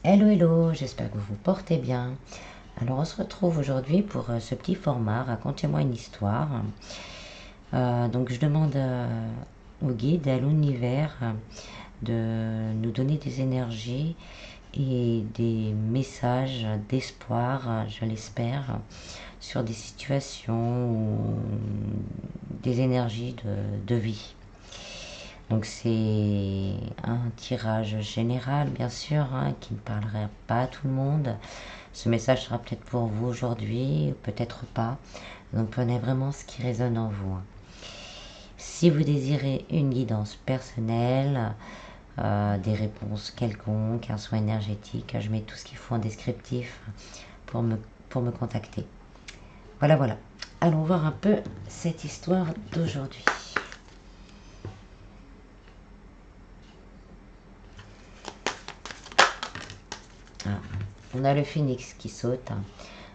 Hello hello, j'espère que vous vous portez bien. Alors on se retrouve aujourd'hui pour ce petit format, racontez-moi une histoire. Donc je demande au guide, à l'univers, de nous donner des énergies et des messages d'espoir, je l'espère, sur des situations ou des énergies de vie. Donc c'est un tirage général, bien sûr, qui ne parlera pas à tout le monde. Ce message sera peut-être pour vous aujourd'hui, peut-être pas. Donc prenez vraiment ce qui résonne en vous. Si vous désirez une guidance personnelle, des réponses quelconques, un soin énergétique, je mets tout ce qu'il faut en descriptif pour me contacter. Voilà. Allons voir un peu cette histoire d'aujourd'hui. On a le phénix qui saute.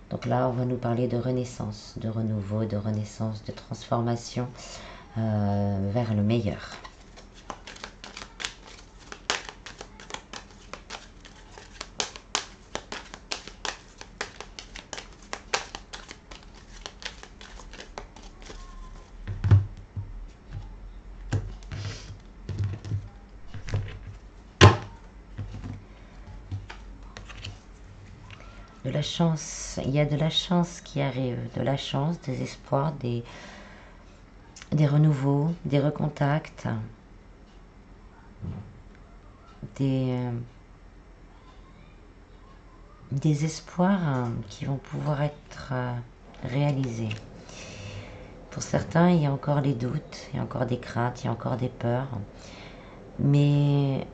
Donc là, on va nous parler de renaissance, de renouveau, de renaissance, de transformation vers le meilleur. De la chance, il y a de la chance qui arrive, de la chance, des espoirs, des renouveaux, des recontacts, des espoirs qui vont pouvoir être réalisés. Pour certains, il y a encore les doutes, il y a encore des craintes, il y a encore des peurs, mais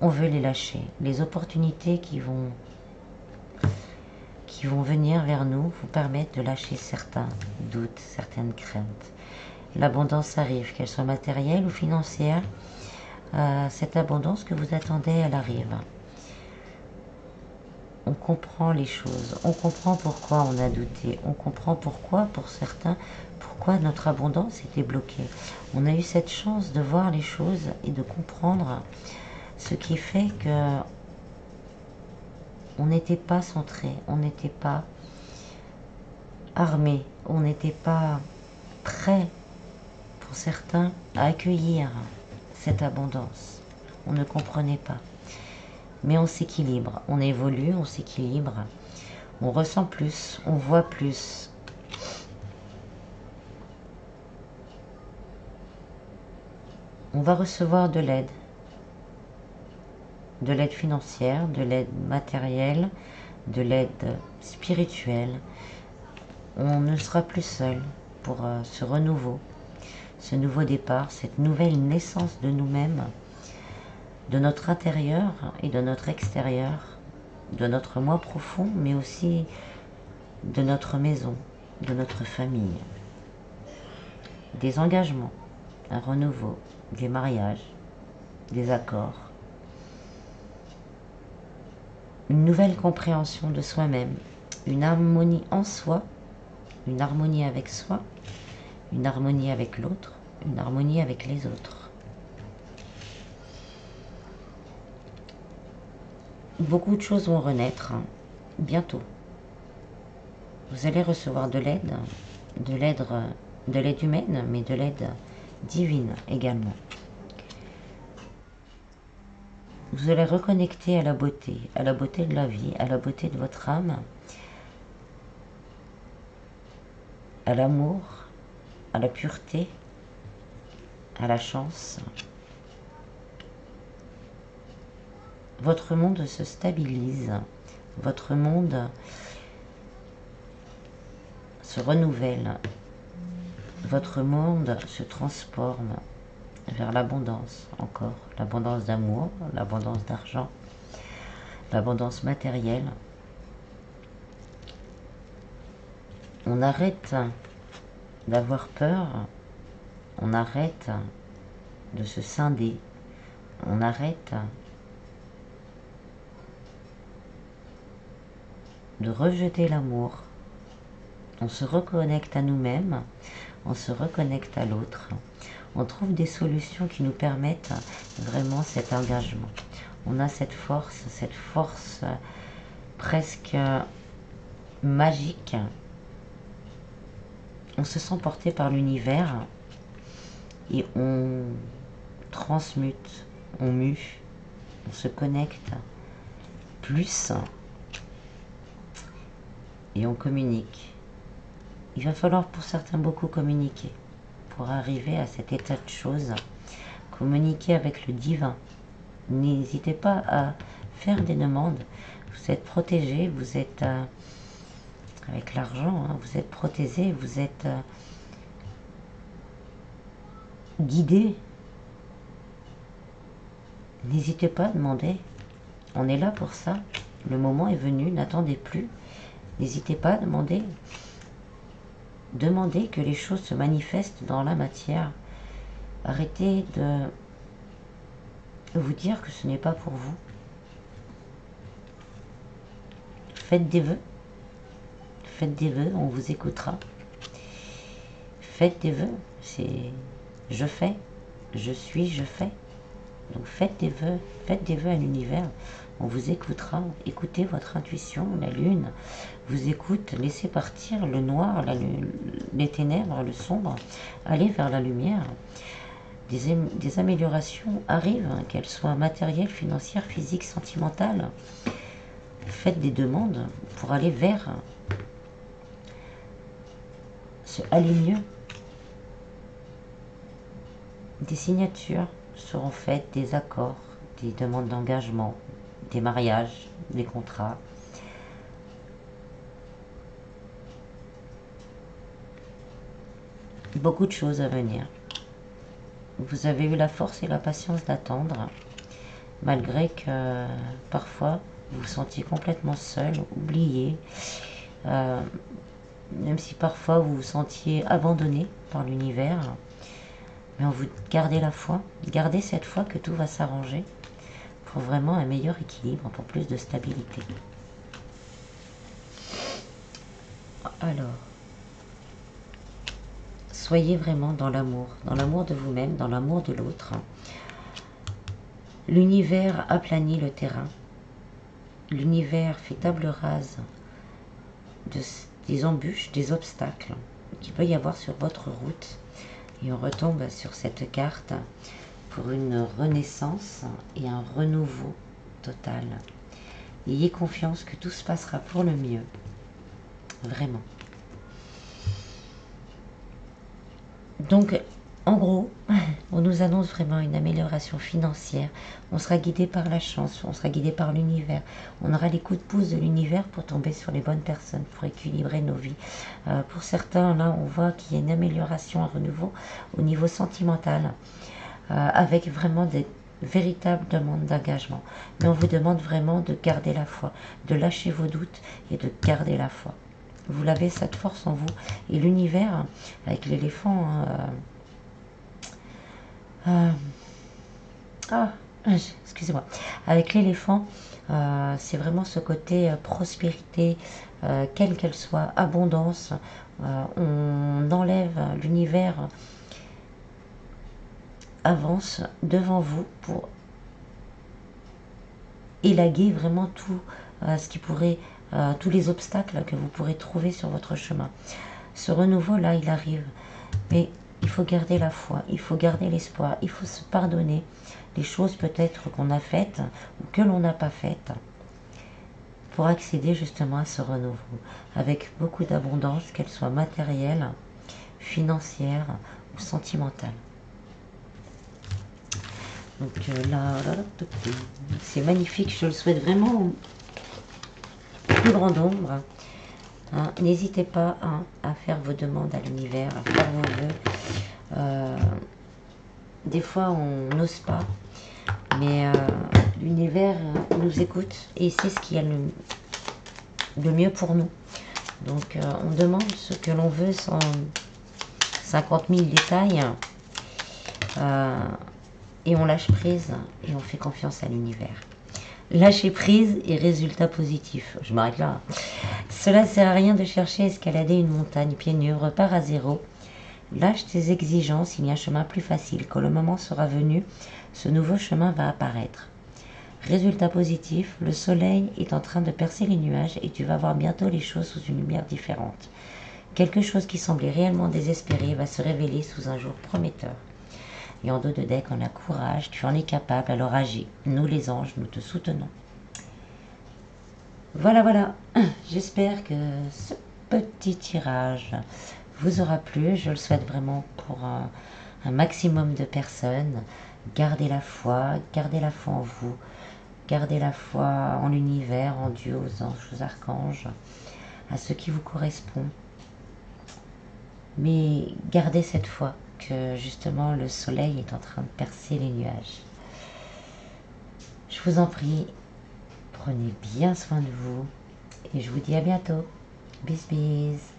on veut les lâcher. Les opportunités qui vont venir vers nous vous permettent de lâcher certains doutes, certaines craintes. L'abondance arrive, qu'elle soit matérielle ou financière. Cette abondance que vous attendez, elle arrive. On comprend les choses, on comprend pourquoi on a douté, on comprend pourquoi, pour certains, pourquoi notre abondance était bloquée. On a eu cette chance de voir les choses et de comprendre ce qui fait que on n'était pas centré, on n'était pas armé, on n'était pas prêt, pour certains, à accueillir cette abondance. On ne comprenait pas. Mais on s'équilibre, on évolue, on s'équilibre, on ressent plus, on voit plus. On va recevoir de l'aide financière, de l'aide matérielle, de l'aide spirituelle. On ne sera plus seul pour ce renouveau, ce nouveau départ, cette nouvelle naissance de nous-mêmes, de notre intérieur et de notre extérieur, de notre moi profond, mais aussi de notre maison, de notre famille. Des engagements, un renouveau, des mariages, des accords, une nouvelle compréhension de soi-même, une harmonie en soi, une harmonie avec soi, une harmonie avec l'autre, une harmonie avec les autres. Beaucoup de choses vont renaître bientôt. Vous allez recevoir de l'aide humaine, mais de l'aide divine également. Vous allez reconnecter à la beauté de la vie, à la beauté de votre âme, à l'amour, à la pureté, à la chance. Votre monde se stabilise, votre monde se renouvelle, votre monde se transforme vers l'abondance encore, l'abondance d'amour, l'abondance d'argent, l'abondance matérielle. On arrête d'avoir peur, on arrête de se scinder, on arrête de rejeter l'amour. On se reconnecte à nous-mêmes, on se reconnecte à l'autre. On trouve des solutions qui nous permettent vraiment cet engagement. on a cette force presque magique. On se sent porté par l'univers et on transmute, on mue, on se connecte plus et on communique. Il va falloir pour certains beaucoup communiquer pour arriver à cet état de choses, communiquer avec le divin. N'hésitez pas à faire des demandes. Vous êtes protégé, vous êtes avec l'argent, hein, vous êtes protégé, vous êtes guidé. N'hésitez pas à demander. On est là pour ça. Le moment est venu, n'attendez plus. N'hésitez pas à demander. Demandez que les choses se manifestent dans la matière. Arrêtez de vous dire que ce n'est pas pour vous. Faites des vœux. Faites des vœux, on vous écoutera. Faites des vœux, c'est je fais, je suis, je fais. Donc faites des vœux à l'univers, on vous écoutera. Écoutez votre intuition, la lune vous écoute, laissez partir le noir, les ténèbres, le sombre, allez vers la lumière. Des améliorations arrivent, qu'elles soient matérielles, financières, physiques, sentimentales. Faites des demandes pour aller vers aller mieux. Des signatures seront faites, des accords, des demandes d'engagement, des mariages, des contrats. Beaucoup de choses à venir. Vous avez eu la force et la patience d'attendre, malgré que parfois vous vous sentiez complètement seul, oublié, même si parfois vous vous sentiez abandonné par l'univers. Mais on vous gardez la foi, gardez cette foi que tout va s'arranger pour vraiment un meilleur équilibre, pour plus de stabilité. Alors, soyez vraiment dans l'amour de vous-même, dans l'amour de l'autre. L'univers aplanit le terrain, l'univers fait table rase des embûches, des obstacles qu'il peut y avoir sur votre route. Et on retombe sur cette carte pour une renaissance et un renouveau total. Ayez confiance que tout se passera pour le mieux. Vraiment. Donc, en gros, on nous annonce vraiment une amélioration financière. On sera guidé par la chance, on sera guidé par l'univers. On aura les coups de pouce de l'univers pour tomber sur les bonnes personnes, pour équilibrer nos vies. Pour certains, là, on voit qu'il y a une amélioration, un renouveau au niveau sentimental, avec vraiment des véritables demandes d'engagement. Mais on vous demande vraiment de garder la foi, de lâcher vos doutes et de garder la foi. Vous l'avez, cette force en vous. Et l'univers, avec l'éléphant... excusez-moi. Avec l'éléphant, c'est vraiment ce côté prospérité, quelle qu'elle soit, abondance. On enlève l'univers, avance devant vous pour élaguer vraiment tout ce qui pourrait... tous les obstacles que vous pourrez trouver sur votre chemin. Ce renouveau-là, il arrive. Mais il faut garder la foi, il faut garder l'espoir, il faut se pardonner les choses peut-être qu'on a faites ou que l'on n'a pas faites pour accéder justement à ce renouveau avec beaucoup d'abondance, qu'elle soit matérielle, financière ou sentimentale. Donc là, c'est magnifique, je le souhaite vraiment au plus grand nombre. Hein, n'hésitez pas à faire vos demandes à l'univers, à faire vos vœux. Des fois, on n'ose pas, mais l'univers nous écoute et c'est ce qui est le mieux pour nous. Donc, on demande ce que l'on veut sans 50 000 détails et on lâche prise et on fait confiance à l'univers. Lâcher prise et résultat positif. Je m'arrête là. Cela ne sert à rien de chercher à escalader une montagne pieds nus, repars à zéro. Lâche tes exigences, il y a un chemin plus facile. Quand le moment sera venu, ce nouveau chemin va apparaître. Résultat positif, le soleil est en train de percer les nuages et tu vas voir bientôt les choses sous une lumière différente. Quelque chose qui semblait réellement désespéré va se révéler sous un jour prometteur. Et en dos de deck, on a courage, tu en es capable, alors agis. Nous les anges, nous te soutenons. Voilà, voilà. J'espère que ce petit tirage vous aura plu. Je le souhaite vraiment pour un maximum de personnes. Gardez la foi en vous. Gardez la foi en l'univers, en Dieu, aux anges, aux archanges, à ce qui vous correspond. Mais gardez cette foi que justement le soleil est en train de percer les nuages. Je vous en prie, prenez bien soin de vous et je vous dis à bientôt. Bis bis.